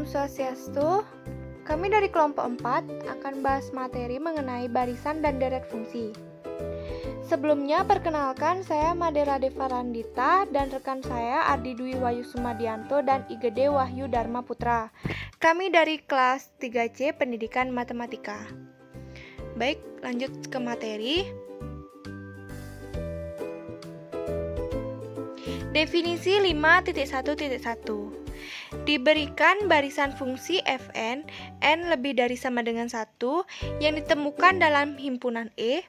Swastiastu. Kami dari kelompok 4 akan bahas materi mengenai barisan dan deret fungsi. Sebelumnya, perkenalkan saya Madera Devarandita dan rekan saya Ardi Dwi Wahyu Sumadianto dan Igede Wahyu Dharma Putra. Kami dari kelas 3C Pendidikan Matematika. Baik, lanjut ke materi. Definisi 5.1.1. Diberikan barisan fungsi Fn, n lebih dari sama dengan 1, yang ditemukan dalam himpunan E,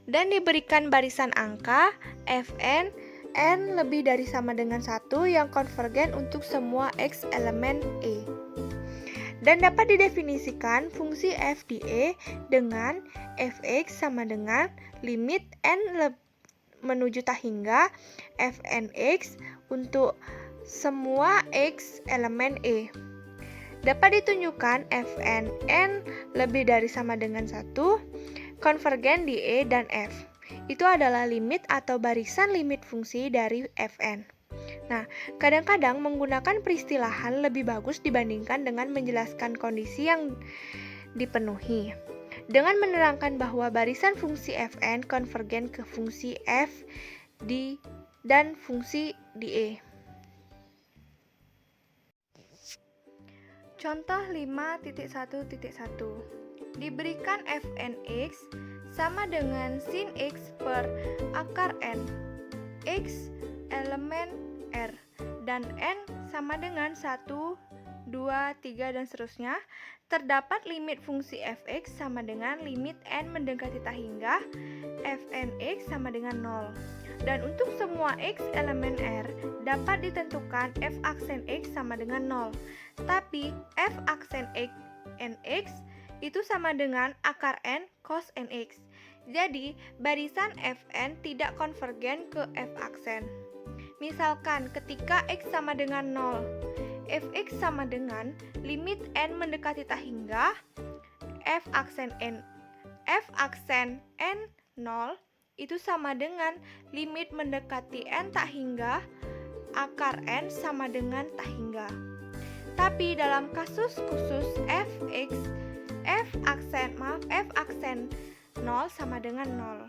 dan diberikan barisan angka Fn, n lebih dari sama dengan 1 yang konvergen untuk semua X elemen E. Dan dapat didefinisikan fungsi f di E dengan fx sama dengan limit n menuju tak hingga fnx untuk semua X elemen E. Dapat ditunjukkan Fn n lebih dari sama dengan 1 konvergen di E dan F. Itu adalah limit atau barisan limit fungsi dari Fn. Nah, kadang-kadang menggunakan peristilahan lebih bagus dibandingkan dengan menjelaskan kondisi yang dipenuhi. Dengan menerangkan bahwa barisan fungsi Fn konvergen ke fungsi F di dan fungsi di E. Contoh 5.1.1. Diberikan fnx sama dengan sin x per akar n, x elemen R, dan n sama dengan 1, 2, 3, dan seterusnya. Terdapat limit fungsi fx sama dengan limit n mendekati tak hingga fnx sama dengan 0. Dan untuk semua X elemen R dapat ditentukan f aksen X sama dengan 0. Tapi f aksen nx itu sama dengan akar n cos nx. Jadi barisan Fn tidak konvergen ke f aksen. Misalkan ketika X sama dengan 0, fx sama dengan limit n mendekati tak hingga f aksen n 0 itu sama dengan limit mendekati n tak hingga akar n sama dengan tak hingga. Tapi dalam kasus khusus f aksen 0 sama dengan 0.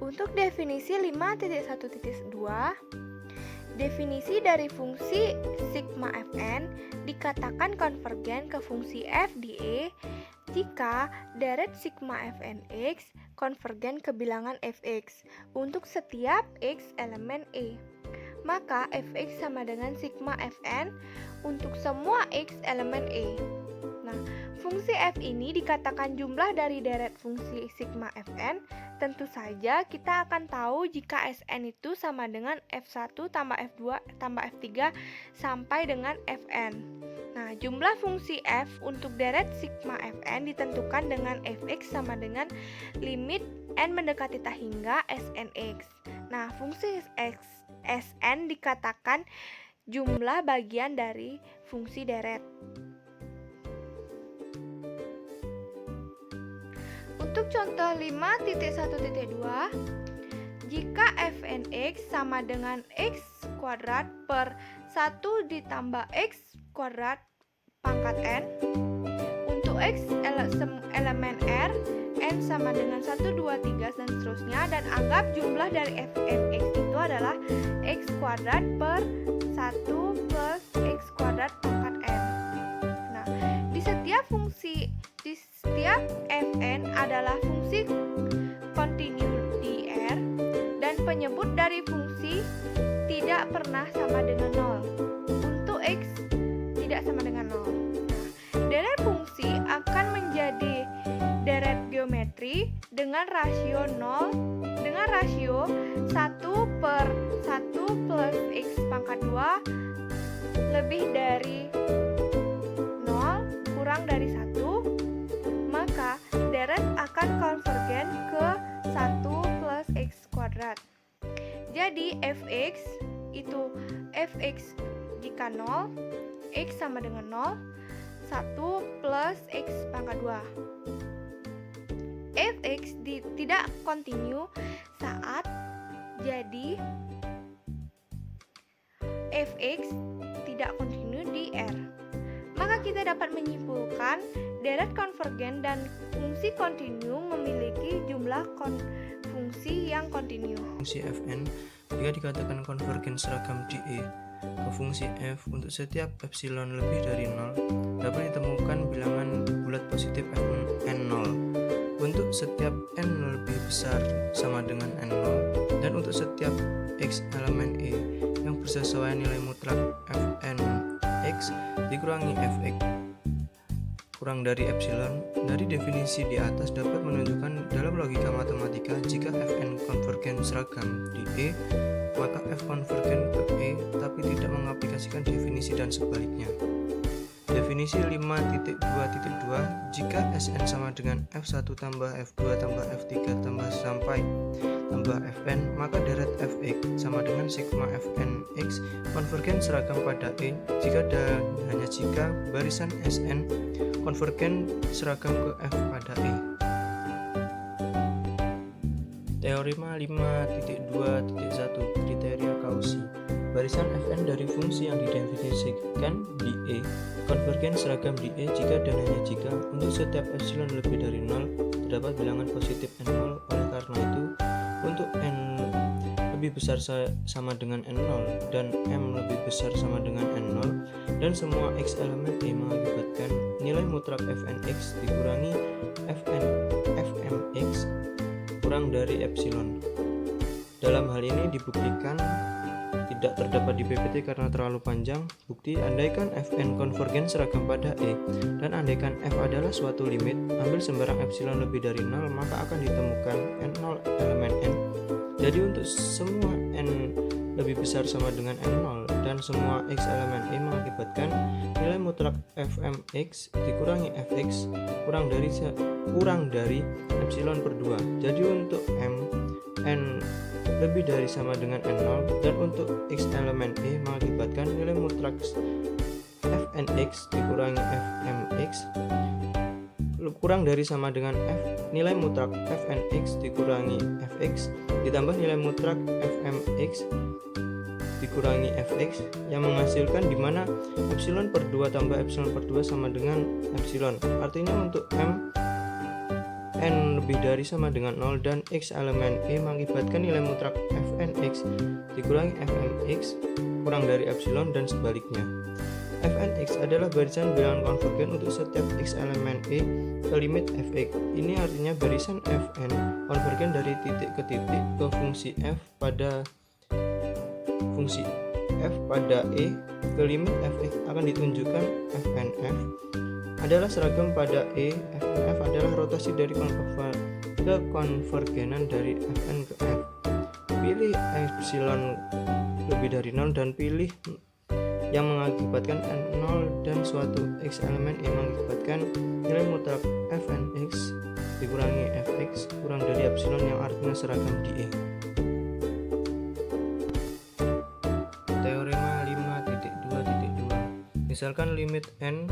Untuk definisi 5.1.2, definisi dari fungsi sigma Fn dikatakan konvergen ke fungsi f di E jika deret sigma Fnx konvergen ke bilangan fx untuk setiap x elemen E. Maka fx sama dengan sigma Fn untuk semua x elemen E. Nah, fungsi f ini dikatakan jumlah dari deret fungsi sigma Fn. Tentu saja kita akan tahu jika Sn itu sama dengan F1 tambah F2 tambah F3 sampai dengan Fn. Nah, jumlah fungsi f untuk deret sigma Fn ditentukan dengan fx sama dengan limit n mendekati tak hingga Snx. Nah, fungsi Sn dikatakan jumlah bagian dari fungsi deret. Untuk contoh 5.1.2, jika fnx sama dengan x kuadrat per 1 ditambah x kuadrat pangkat n, untuk x elemen R, n sama dengan 1, 2, 3, dan seterusnya, dan anggap jumlah dari fnx itu adalah x kuadrat per 1 plus x kuadrat pangkat n. Nah, di setiap fn adalah fungsi kontinu di R dan penyebut dari fungsi tidak pernah sama dengan 0 untuk X tidak sama dengan 0. Nah, deret fungsi akan menjadi deret geometri dengan rasio 1 per 1 plus X pangkat 2 lebih dari 0 kurang dari 1. Maka deret akan konvergen ke 1 plus x kuadrat. Jadi fx itu fx jika 0, x sama dengan 0, 1 plus x pangkat 2. Fx tidak kontinu saat Jadi fx tidak kontinu di R. Maka kita dapat menyimpulkan deret konvergen dan fungsi kontinu memiliki jumlah fungsi yang kontinu. Fungsi fn jika dikatakan konvergen seragam di E ke fungsi f untuk setiap epsilon lebih dari 0 dapat ditemukan bilangan bulat positif n0 untuk setiap n lebih besar sama dengan n0 dan untuk setiap x elemen E yang bersesuaian nilai mutlak fn x dikurangi fx kurang dari epsilon. Dari definisi di atas dapat menunjukkan dalam logika matematika jika fn konvergen seragam di E maka f konvergen ke E tapi tidak mengaplikasikan definisi dan sebaliknya. Definisi 5.2.2 jika Sn sama dengan F1 tambah F2 tambah F3 tambah sampai tambah Fn maka deret Fx sama dengan sigma Fnx konvergen seragam pada E jika dan hanya jika barisan Sn konvergen seragam ke F pada E. Teorema 5.2.1 kriteria Cauchy. Barisan Fn dari fungsi yang didefinisikan di E konvergen seragam di E jika dan hanya jika untuk setiap epsilon lebih dari 0 terdapat bilangan positif n0. Oleh karena itu untuk n lebih besar sama dengan n0 dan m lebih besar sama dengan n0 dan semua x elemen E mengakibatkan nilai mutlak fnx dikurangi fmx kurang dari epsilon. Dalam hal ini dibuktikan tidak terdapat di PPT karena terlalu panjang. Bukti andaikan Fn konvergen seragam pada E dan andaikan F adalah suatu limit, ambil sembarang epsilon lebih dari 0 maka akan ditemukan n0 elemen n. Jadi untuk semua n lebih besar sama dengan n0 dan semua x elemen E mengakibatkan nilai mutlak fmx dikurangi fx kurang dari epsilon per 2. Jadi untuk n lebih dari sama dengan n0 dan untuk x elemen E mengakibatkan nilai mutlak fnx dikurangi fmx kurang dari sama dengan f nilai mutlak fnx dikurangi fx ditambah nilai mutlak fmx dikurangi fx yang menghasilkan dimana epsilon per 2 tambah epsilon per 2 sama dengan epsilon. Artinya untuk n lebih dari sama dengan 0 dan x elemen E mengakibatkan nilai mutlak fnx dikurangi fmx kurang dari epsilon dan sebaliknya. Fnx adalah barisan bilangan konvergen untuk setiap x elemen E ke limit fx. Ini artinya barisan Fn konvergen dari titik ke titik ke fungsi f pada E ke limit fx akan ditunjukkan Fnf adalah seragam pada E. Fnf adalah rotasi dari konvergenan dari Fn ke F. Pilih epsilon lebih dari 0 dan pilih yang mengakibatkan n0 dan suatu x elemen E mengakibatkan nilai mutlak fnx dikurangi fx kurang dari epsilon yang artinya seragam di E. Teorema 5.2.2 misalkan limit n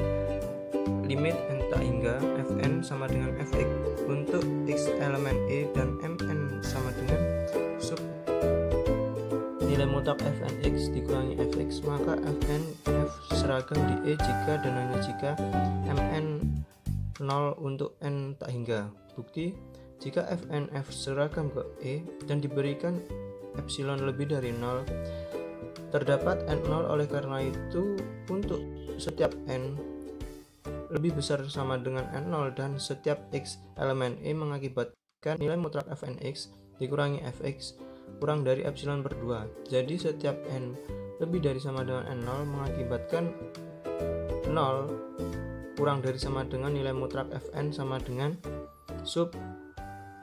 tak hingga fn sama dengan fx untuk x elemen E dan mn sama dengan sub nilai mutlak fnx dikurangi fx maka fnf seragam di E jika dan hanya jika mn 0 untuk n tak hingga. Bukti jika fnf seragam ke E dan diberikan epsilon lebih dari 0 terdapat n0. Oleh karena itu untuk setiap n lebih besar sama dengan n0 dan setiap x elemen E mengakibatkan nilai mutlak fnx dikurangi fx kurang dari epsilon per 2. Jadi setiap n lebih dari sama dengan n0 mengakibatkan 0 kurang dari sama dengan nilai mutlak fn sama dengan sub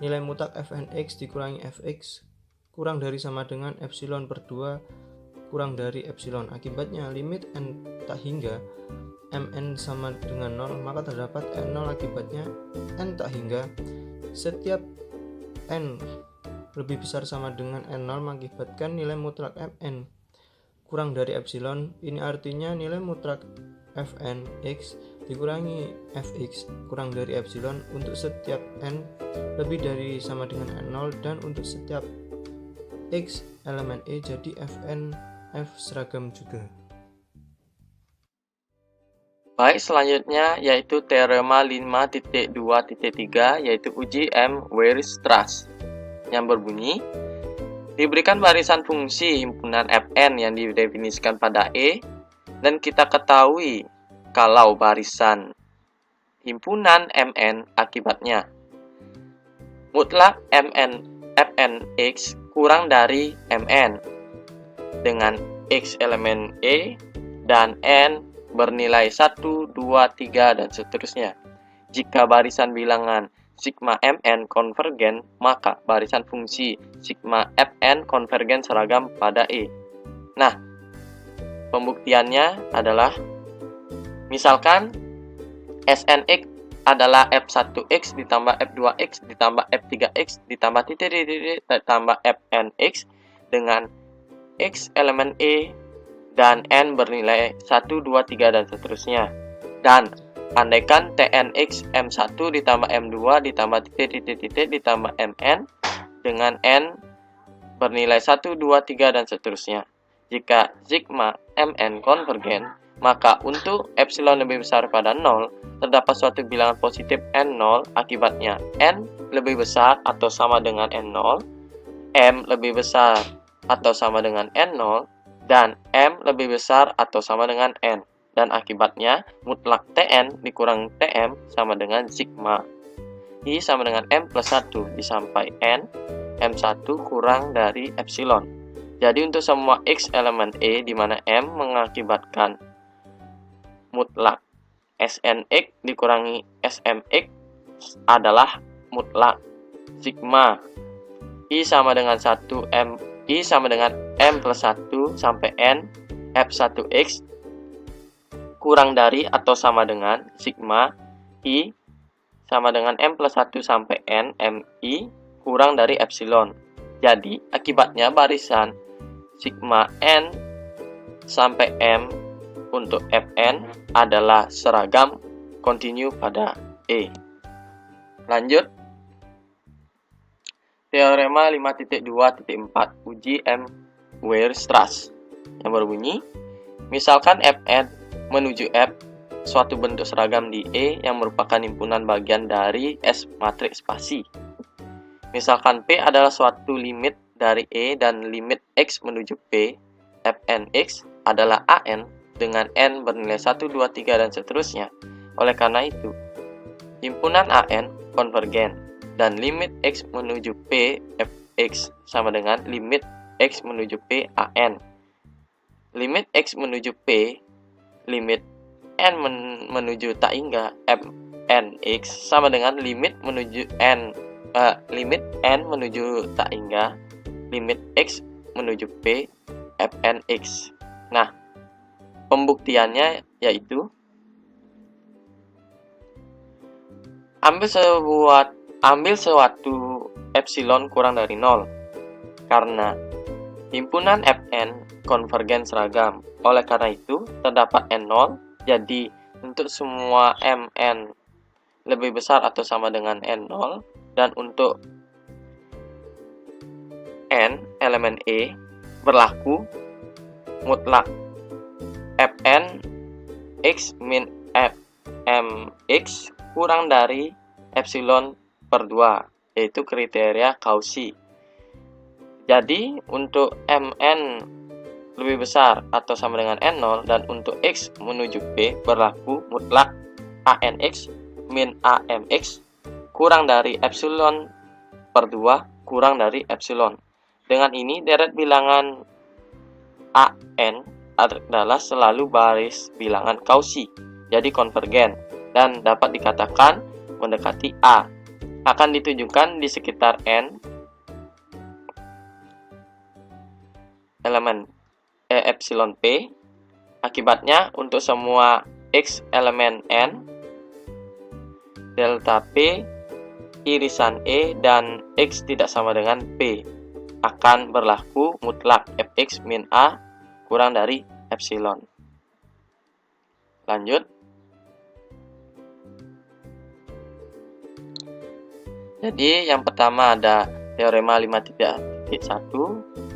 nilai mutlak fnx dikurangi fx kurang dari sama dengan epsilon per 2 kurang dari epsilon. Akibatnya limit n tak hingga mn sama dengan 0 maka terdapat n0. Akibatnya n tak hingga setiap n lebih besar sama dengan n0 mengakibatkan nilai mutlak mn kurang dari epsilon. Ini artinya nilai mutlak fnx dikurangi fx kurang dari epsilon untuk setiap n lebih dari sama dengan n0 dan untuk setiap X elemen E jadi Fn F seragam juga. Baik, selanjutnya yaitu teorema 5.2.3 yaitu uji M-Weierstrass yang berbunyi diberikan barisan fungsi himpunan Fn yang didefinisikan pada E dan kita ketahui kalau barisan himpunan Mn akibatnya mutlak Fnx kurang dari Mn dengan X elemen E dan N bernilai 1, 2, 3, dan seterusnya. Jika barisan bilangan sigma Mn konvergen, maka barisan fungsi sigma Fn konvergen seragam pada E. Nah, pembuktiannya adalah misalkan Snx adalah F1x ditambah F2x ditambah F3x ditambah titik-titik ditambah Fnx dengan X elemen E dan N bernilai 1, 2, 3, dan seterusnya. Dan andaikan Tnx M1 ditambah M2 ditambah titik-titik ditambah Mn dengan N bernilai 1, 2, 3, dan seterusnya. Jika sigma Mn konvergen, maka untuk epsilon lebih besar pada 0, terdapat suatu bilangan positif N0 akibatnya N lebih besar atau sama dengan N0, M lebih besar atau sama dengan N0, dan M lebih besar atau sama dengan N. Dan akibatnya mutlak Tn dikurang Tm sama dengan sigma I sama dengan M plus 1 disampai N M1 kurang dari epsilon. Jadi untuk semua X elemen E di mana M mengakibatkan mutlak Snx dikurangi Smx adalah mutlak sigma I sama dengan 1 M I sama dengan M plus 1 sampai N F1x kurang dari atau sama dengan sigma I sama dengan M plus 1 sampai N MI kurang dari epsilon. Jadi akibatnya barisan sigma N sampai M untuk Fn adalah seragam kontinu pada E. Lanjut. Teorema 5.2.4 uji M-Weierstrass yang berbunyi misalkan Fn menuju F suatu bentuk seragam di E yang merupakan himpunan bagian dari S matriks spasi. Misalkan P adalah suatu limit dari E dan limit X menuju P, Fnx adalah An dengan N bernilai 1, 2, 3, dan seterusnya. Oleh karena itu, himpunan An konvergen dan limit X menuju P Fx sama dengan limit X menuju P An. Limit X menuju P, limit N menuju tak hingga Fnx sama dengan limit menuju limit N menuju tak hingga limit X menuju P Fnx. Nah, pembuktiannya yaitu ambil suatu epsilon kurang dari 0 karena himpunan Fn konvergen seragam. Oleh karena itu terdapat N0. Jadi untuk semua Mn lebih besar atau sama dengan N0 dan untuk N elemen E berlaku mutlak Fn X min Fmx kurang dari epsilon per 2, yaitu kriteria Cauchy. Jadi untuk Mn lebih besar atau sama dengan N0 dan untuk X menuju P berlaku mutlak Anx min Amx kurang dari epsilon per 2 kurang dari epsilon. Dengan ini deret bilangan An adalah selalu baris bilangan Cauchy, jadi konvergen dan dapat dikatakan mendekati A. Akan ditunjukkan di sekitar N elemen epsilon P. Akibatnya untuk semua X elemen N, delta P, irisan E, dan X tidak sama dengan P akan berlaku mutlak Fx min A kurang dari epsilon. Lanjut. Jadi yang pertama ada teorema 5.3.4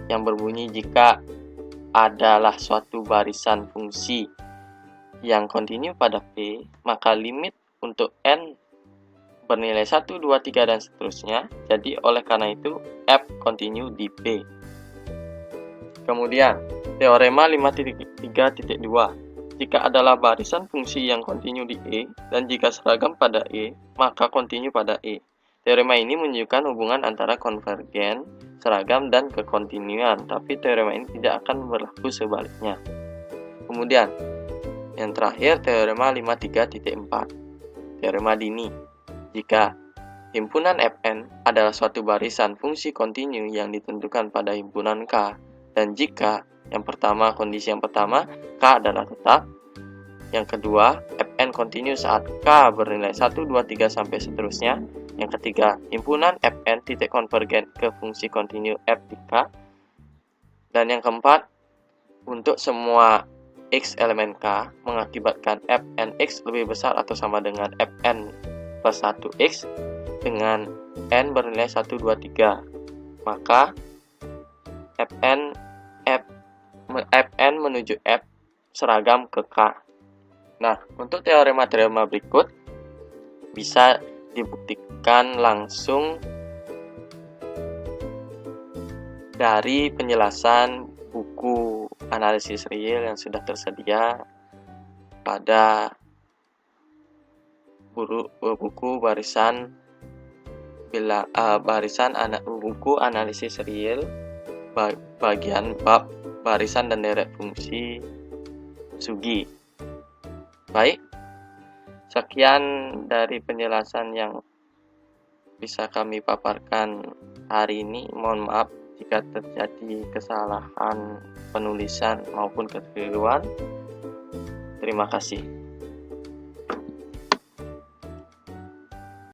yang berbunyi jika adalah suatu barisan fungsi yang kontinu pada P, maka limit untuk N bernilai 1, 2, 3, dan seterusnya. Jadi oleh karena itu F kontinu di P. Kemudian teorema 5.3.2, jika adalah barisan fungsi yang kontinu di E dan jika seragam pada E, maka kontinu pada E. Teorema ini menunjukkan hubungan antara konvergen, seragam, dan kekontinuan, tapi teorema ini tidak akan berlaku sebaliknya. Kemudian yang terakhir, teorema 5.3.4, teorema Dini. Jika himpunan Fn adalah suatu barisan fungsi kontinu yang ditentukan pada himpunan K, dan jika kondisi yang pertama, K adalah tetap, yang kedua, Fn kontinu saat K bernilai 1, 2, 3, sampai seterusnya, yang ketiga, himpunan Fn titik konvergen ke fungsi kontinu F di K, dan yang keempat, untuk semua X elemen K mengakibatkan Fnx lebih besar atau sama dengan Fn plus 1x dengan N bernilai 1, 2, 3, maka Fn menuju F seragam ke K. Nah, untuk teorema-teorema berikut bisa dibuktikan langsung dari penjelasan buku analisis real yang sudah tersedia pada buku buku analisis real bagian bab barisan dan deret fungsi Sugi. Baik, sekian dari penjelasan yang bisa kami paparkan hari ini. Mohon maaf jika terjadi kesalahan penulisan maupun kekeliruan. Terima kasih.